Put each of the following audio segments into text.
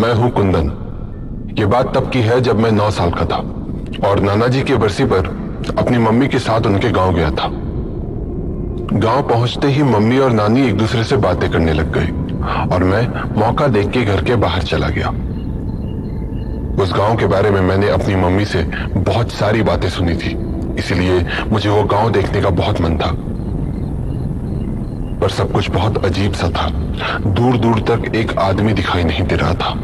मैं हूं कुंदन। ये बात तब की है जब मैं 9 साल का था और नाना जी की बरसी पर अपनी मम्मी के साथ उनके गांव गया था। गांव पहुंचते ही मम्मी और नानी एक दूसरे से बातें करने लग गई और मैं मौका देख के घर के बाहर चला गया। उस गांव के बारे में मैंने अपनी मम्मी से बहुत सारी बातें सुनी थी, इसलिए मुझे वो गांव देखने का बहुत मन था। पर सब कुछ बहुत अजीब सा था। दूर दूर तक एक आदमी दिखाई नहीं दे रहा था।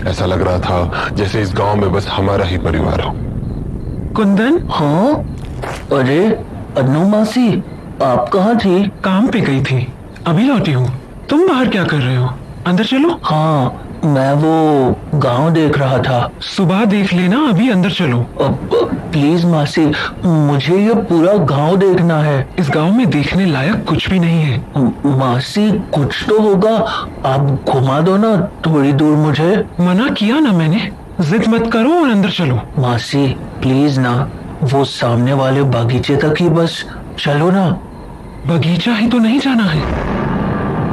ऐसा लग रहा था जैसे इस गांव में बस हमारा ही परिवार हो। कुंदन। हाँ, अरे अनु मासी, आप कहाँ थी? काम पे गई थी, अभी लौटी हूँ। तुम बाहर क्या कर रहे हो? अंदर चलो। हाँ, मैं वो गांव देख रहा था। सुबह देख लेना, अभी अंदर चलो। प्लीज मासी, मुझे ये पूरा गांव देखना है। इस गांव में देखने लायक कुछ भी नहीं है। मासी, कुछ तो होगा, आप घुमा दो ना थोड़ी दूर मुझे। मना किया ना मैंने, जिद मत करो और अंदर चलो। मासी प्लीज ना, वो सामने वाले बगीचे तक ही बस चलो ना। बगीचा ही तो नहीं जाना है।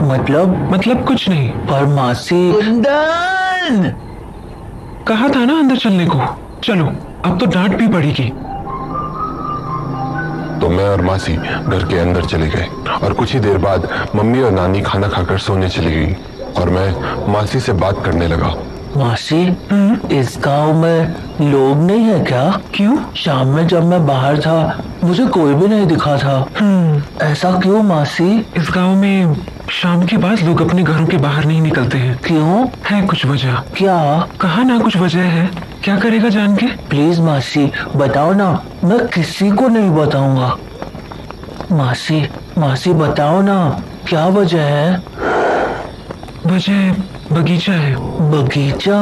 मतलब कुछ नहीं। पर मासी। कुंदन! कहा था ना अंदर चलने को। चलो, अब तो डांट भी पड़ेगी। तो मैं और मासी घर के अंदर चले गए और कुछ ही देर बाद मम्मी और नानी खाना खाकर सोने चली गई और मैं मासी से बात करने लगा। मासी, इस गांव में लोग नहीं है क्या? क्यों? शाम में जब मैं बाहर था मुझे कोई भी नहीं दिखा था। ऐसा क्यों मासी? इस गांव में शाम के बाद लोग अपने घरों के बाहर नहीं निकलते हैं। क्यों? है कुछ वजह। क्या? कहा ना कुछ वजह है। क्या करेगा जान के? प्लीज मासी बताओ ना, मैं किसी को नहीं बताऊंगा। मासी बताओ ना, क्या वजह है? वजह बगीचा है। बगीचा?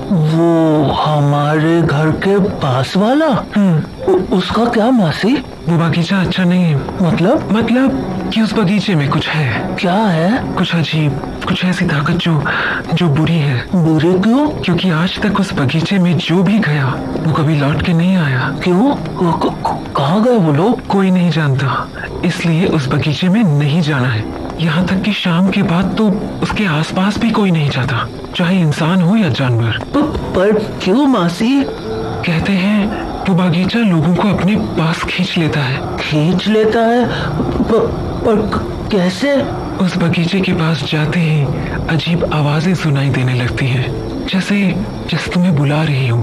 वो हमारे घर के पास वाला? उसका क्या मासी? वो बगीचा अच्छा नहीं है। मतलब कि उस बगीचे में कुछ है। क्या है? कुछ अजीब, कुछ ऐसी ताकत जो बुरी है। बुरी क्यों? क्योंकि आज तक उस बगीचे में जो भी गया वो कभी लौट के नहीं आया। क्यों? कहाँ गए वो लोग? कोई नहीं जानता, इसलिए उस बगीचे में नहीं जाना है। यहाँ तक कि शाम के बाद तो उसके आसपास भी कोई नहीं जाता, चाहे इंसान हो या जानवर। पर क्यों मासी? कहते हैं वो बगीचा लोगों को अपने पास खींच लेता है। खींच लेता है? पर कैसे? उस बगीचे के पास जाते ही अजीब आवाजें सुनाई देने लगती हैं, जैसे तुम्हें बुला रही हो।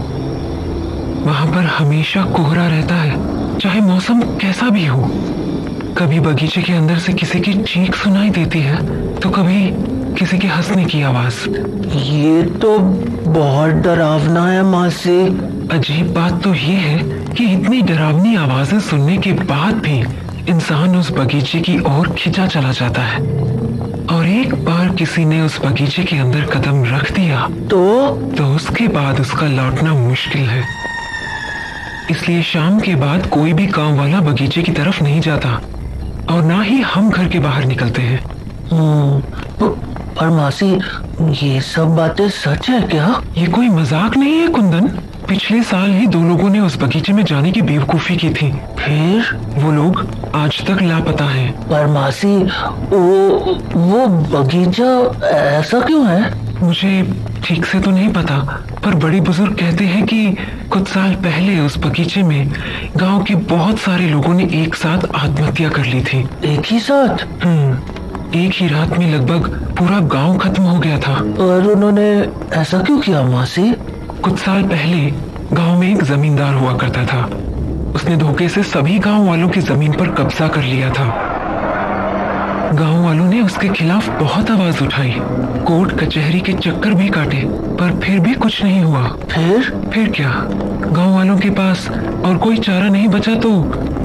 वहां पर हमेशा कोहरा रहता है, चाहे मौसम कैसा भी हो। कभी बगीचे के अंदर से किसी की चीख सुनाई देती है तो कभी किसी के हंसने की आवाज। ये तो बहुत डरावना है मासी। अजीब बात तो ये है कि इतनी डरावनी आवाजें सुनने के बाद भी इंसान उस बगीचे की ओर खिंचा चला जाता है। और एक बार किसी ने उस बगीचे के अंदर कदम रख दिया तो उसके बाद उसका लौटना मुश्किल है। इसलिए शाम के बाद कोई भी गांव वाला बगीचे की तरफ नहीं जाता और ना ही हम घर के बाहर निकलते हैं। पर मासी, ये सब बातें सच है क्या? ये कोई मजाक नहीं है कुंदन। पिछले साल ही 2 लोगों ने उस बगीचे में जाने की बेवकूफी की थी, फिर वो लोग आज तक लापता हैं। पर मासी, वो बगीचा ऐसा क्यों है? मुझे ठीक से तो नहीं पता, पर बड़े बुजुर्ग कहते हैं कि कुछ साल पहले उस बगीचे में गांव के बहुत सारे लोगों ने एक साथ आत्महत्या कर ली थी। एक ही साथ? एक ही रात में लगभग पूरा गांव खत्म हो गया था। और उन्होंने ऐसा क्यों किया मासी? कुछ साल पहले गांव में एक जमींदार हुआ करता था। उसने धोखे से सभी गांव वालों की जमीन पर कब्जा कर लिया था। गांव वालों ने उसके खिलाफ बहुत आवाज उठाई, कोर्ट कचहरी के चक्कर भी काटे, पर फिर भी कुछ नहीं हुआ। फिर क्या, गांव वालों के पास और कोई चारा नहीं बचा तो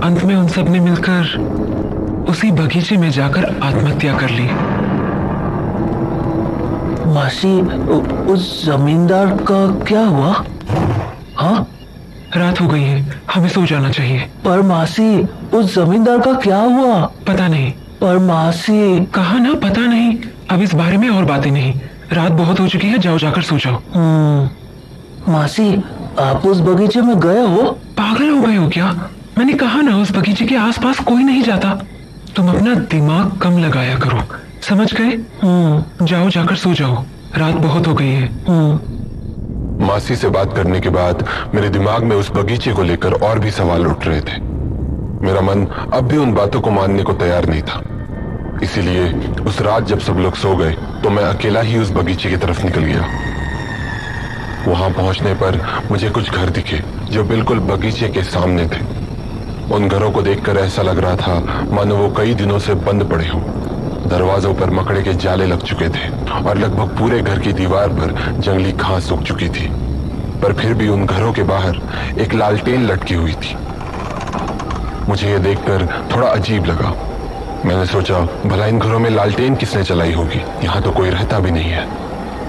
अंत में उन सब ने मिलकर उसी बगीचे में जाकर आत्महत्या कर ली। मासी, उस जमींदार का क्या हुआ? हाँ, रात हो गई है, हमें सो जाना चाहिए। पर मासी, उस जमींदार का क्या हुआ? पता नहीं। पर मासी। कहा ना पता नहीं, अब इस बारे में और बातें नहीं। रात बहुत हो चुकी है, जाओ जाकर सो जाओ। मासी, आप उस बगीचे में गए हो? पागल हो गए हो क्या? मैंने कहा ना उस बगीचे के आसपास कोई नहीं जाता। तुम अपना दिमाग कम लगाया करो, समझ गए? हम्म। जाओ जाकर सो जाओ। रात बहुत हो गई है। मासी से बात करने के बाद मेरे दिमाग में उस बगीचे को लेकर और भी सवाल उठ रहे थे। मेरा मन अब भी उन बातों को मानने को तैयार नहीं था। इसीलिए उस रात जब सब लोग सो गए तो मैं अकेला ही उस बगीचे की तरफ निकल गया। वहां पहुंचने पर मुझे कुछ घर दिखे जो बिल्कुल बगीचे के सामने थे। उन घरों को देखकर ऐसा लग रहा था मानो वो कई दिनों से बंद पड़े हों। दरवाजों पर मकड़े के जाले लग चुके थे और लगभग पूरे घर की दीवार पर जंगली घास उग चुकी थी। पर फिर भी उन घरों के बाहर एक लालटेन लटकी हुई थी। मुझे यह देखकर थोड़ा अजीब लगा। मैंने सोचा भला इन घरों में लालटेन किसने चलाई होगी, यहाँ तो कोई रहता भी नहीं है।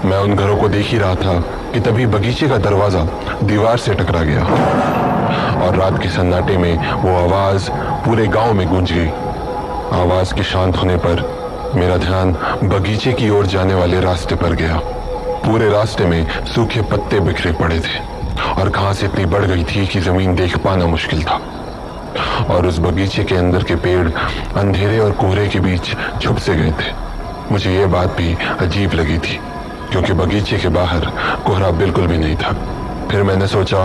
मैं उन घरों को देख ही रहा था कि तभी बगीचे का दरवाजा दीवार से टकरा गया और रात के सन्नाटे में वो आवाज पूरे गांव में गूंज गई। आवाज के शांत होने पर मेरा ध्यान बगीचे की ओर जाने वाले रास्ते पर गया। पूरे रास्ते में सूखे पत्ते बिखरे पड़े थे और घास इतनी बढ़ गई थी कि जमीन देख पाना मुश्किल था। और उस बगीचे के अंदर के पेड़ अंधेरे और कोहरे के बीच छुप से गए थे। मुझे ये बात भी अजीब लगी थी क्योंकि बगीचे के बाहर कोहरा बिल्कुल भी नहीं था। फिर मैंने सोचा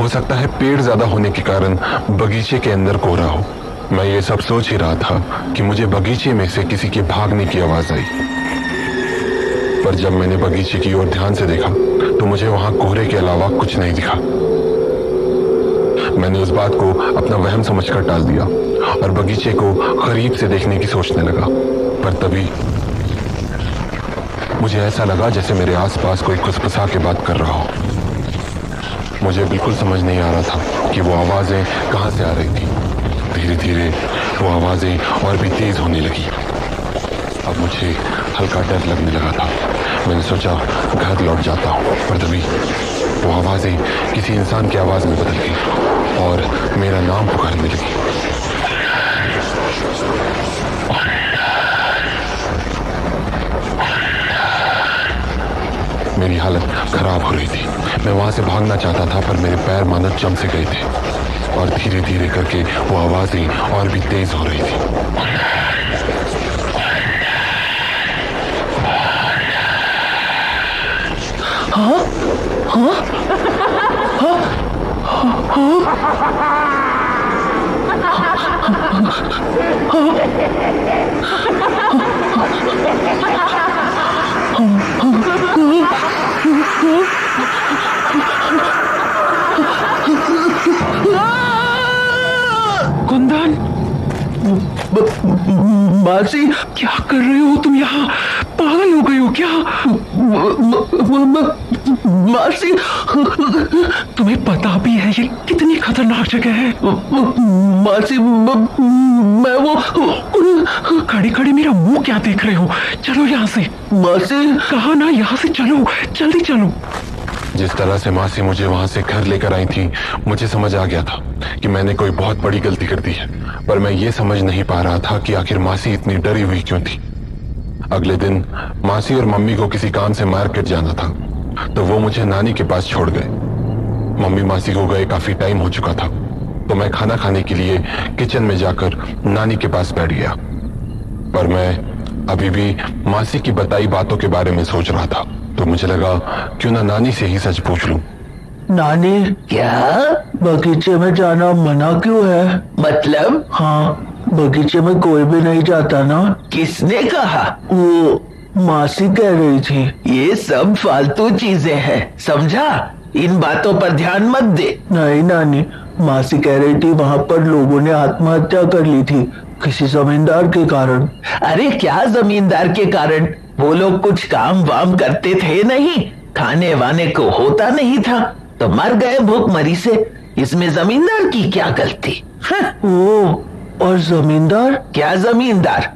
हो सकता है पेड़ ज्यादा होने के कारण बगीचे के अंदर कोहरा हो। मैं ये सब सोच ही रहा था कि मुझे बगीचे में से किसी के भागने की आवाज आई। पर जब मैंने बगीचे की ओर ध्यान से देखा तो मुझे वहां कोहरे के अलावा कुछ नहीं दिखा। मैंने उस बात को अपना वहम समझकर टाल दिया और बगीचे को करीब से देखने की सोचने लगा। पर तभी मुझे ऐसा लगा जैसे मेरे आसपास कोई खुसफुसा के बात कर रहा हो। मुझे बिल्कुल समझ नहीं आ रहा था कि वो आवाजें कहां से आ रही थी। धीरे धीरे वो आवाजें और भी तेज होने लगी। अब मुझे हल्का डर लगने लगा था। मैंने सोचा घर लौट जाता हूँ, पर तभी वो आवाजें किसी इंसान की आवाज में बदल गई और मेरा नाम पुकारने लगी। मेरी हालत खराब हो रही थी। मैं वहां से भागना चाहता था पर मेरे पैर मानो जम से गए थे और धीरे धीरे करके वो आवाजें और भी तेज हो रही थी। हाँ? हाँ? हाँ? कुंदन, मासी, क्या कर रहे हो तुम यहाँ? पागल हो गए हो क्या? मासी, तुम्हें पता भी है ये कितनी खतरनाक जगह है? मासी, मैं वो खड़े खड़े मेरा मुंह क्या देख रहे हो? चलो यहाँ से। मासी, कहा ना यहाँ से चलो, जल्दी चलो। जिस तरह से मासी मुझे वहां से घर लेकर आई थी, मुझे समझ आ गया था कि मैंने कोई बहुत बड़ी गलती कर दी है। पर मैं ये समझ नहीं पा रहा था कि आखिर मासी इतनी डरी हुई क्यों थी। अगले दिन मासी और मम्मी को किसी काम से मार्केट जाना था, तो वो मुझे नानी के पास छोड़ गए। मम्मी मासी को गए काफी टाइम हो चुका था, तो मैं खाना खाने के लिए किचन में जाकर नानी के पास बैठ गया। पर मैं अभी भी मासी की बताई बातों के बारे में सोच रहा था, तो मुझे लगा क्यों ना नानी से ही सच पूछ लूं। नानी, क्या बगीचे में जाना मना क्यों है? मतलब? हाँ, बगीचे में कोई भी नहीं जाता ना। किसने कहा? वो मासी कह रही थी। ये सब फालतू चीजें हैं, समझा? इन बातों पर ध्यान मत दे। नहीं नानी, मासी कह रही थी वहाँ पर लोगों ने आत्महत्या कर ली थी किसी जमींदार के कारण। अरे क्या जमींदार के कारण? वो लोग कुछ काम वाम करते थे नहीं, खाने वाने को होता नहीं था तो मर गए भूखमरी से। इसमें जमींदार की क्या गलती? ओ, और जमींदार? क्या जमींदार?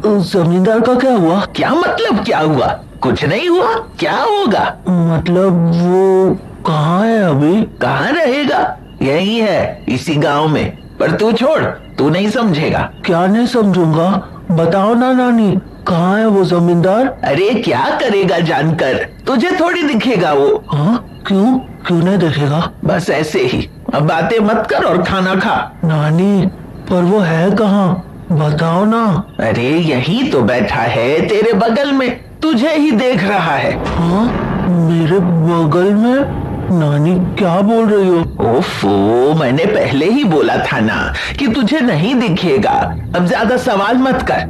जमींदार का क्या हुआ? क्या मतलब क्या हुआ? कुछ नहीं हुआ, क्या होगा? मतलब वो कहाँ है अभी? कहाँ रहेगा? यही है, इसी गांव में। पर तू छोड़, तू नहीं समझेगा। क्या नहीं समझूंगा? बताओ ना नानी, कहाँ है वो जमींदार? अरे क्या करेगा जानकर? तुझे थोड़ी दिखेगा वो। हाँ? क्यों? क्यों नहीं देखेगा? बस ऐसे ही। अब बातें मत कर और खाना खा। नानी, पर वो है कहाँ? बताओ ना। अरे यही तो बैठा है तेरे बगल में। तुझे ही देख रहा है। हाँ, मेरे बगल में? नानी क्या बोल रही हो? ओफो, मैंने पहले ही बोला था ना कि तुझे नहीं दिखेगा। अब ज्यादा सवाल मत कर।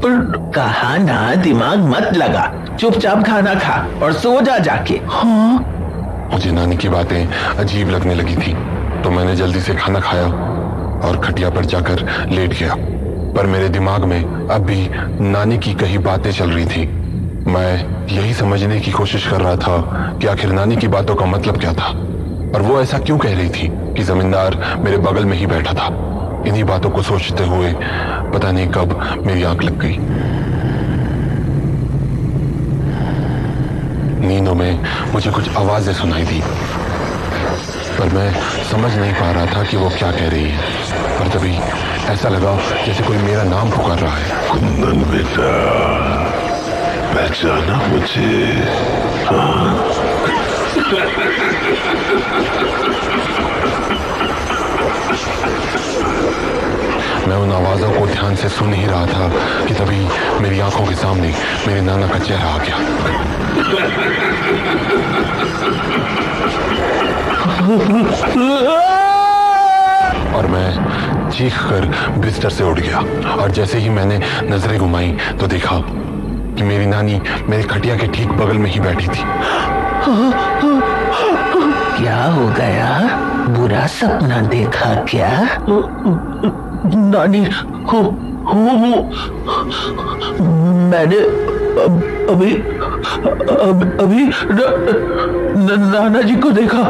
पर कहा ना, दिमाग मत लगा, चुपचाप खाना खा और सो जा जाके। हाँ, मुझे नानी की बातें अजीब लगने लगी थी, तो मैंने जल्दी से खाना खाया और खटिया पर जाकर लेट गया। पर मेरे दिमाग में अब भी नानी की कही बातें चल रही थी। मैं यही समझने की कोशिश कर रहा था कि आखिर नानी की बातों का मतलब क्या था, और वो ऐसा क्यों कह रही थी कि जमींदार मेरे बगल में ही बैठा था। इन्हीं बातों को सोचते हुए पता नहीं कब मेरी आंख लग गई। नींदों में मुझे कुछ आवाजें सुनाई दी, पर मैं समझ नहीं पा रहा था कि वो क्या कह रही है। पर तभी ऐसा लगा जैसे कोई मेरा नाम पुकार रहा है। कुंदन बेटा, पहचाना मुझे? हाँ? मैं उन आवाजों को ध्यान से सुन ही रहा था कि तभी मेरी आंखों के सामने मेरे नाना का चेहरा आ गया। और मैं चीख कर बिस्तर से उठ गया, और जैसे ही मैंने नजरें घुमाई तो देखा कि मेरी नानी मेरे खटिया के ठीक बगल में ही बैठी थी। क्या हो गया? बुरा सपना देखा क्या? नानी, हो मैंने अभी नाना जी को देखा।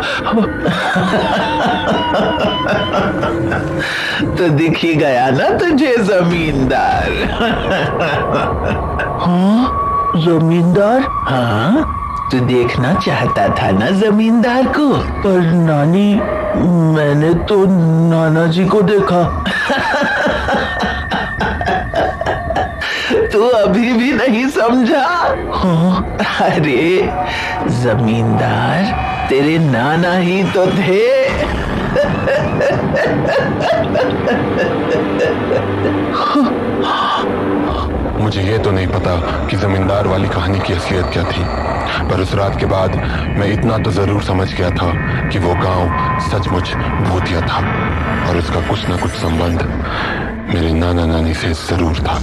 तो दिख ही गया ना तुझे जमींदार। हाँ, जमींदार? हाँ, तू देखना चाहता था ना जमींदार को? पर नानी, मैंने तो नाना जी को देखा। तू अभी भी नहीं समझा? हाँ? अरे जमींदार तेरे नाना ही तो थे। मुझे ये तो नहीं पता कि जमींदार वाली कहानी की असलियत क्या थी, पर उस रात के बाद मैं इतना तो जरूर समझ गया था कि वो गांव सचमुच भूतिया था, और उसका कुछ ना कुछ संबंध मेरे नाना नानी से जरूर था।